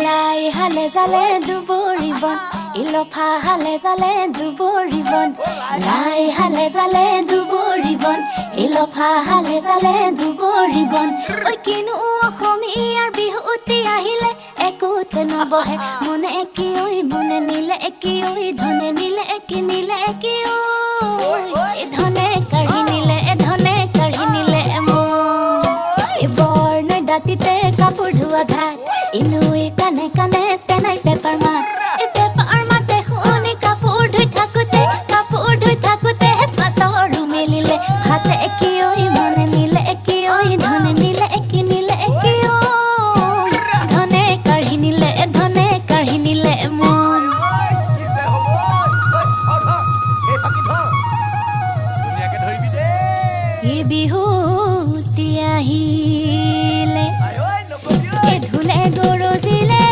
লাই হালে জালে দুবৰিবন ইলফা হালে জালে দুবৰিবন লাই হালে জালে দুবৰিবন ইলফা হালে জালে দুবৰিবন ঐ কিনো অসমীয়াৰ বিহুতি আহিলে একোতে নবহে মনে কি ঐ মনে নিলে কি ঐ ধনে নিলে কি নিলে কি ঐ এ ধনে কাঢ়ি নিলে বৰ্ণ দাঁতিতে কাপোৰ ধোৱা ঘাট ইনুই কানে কানে চেনাই পেপাৰ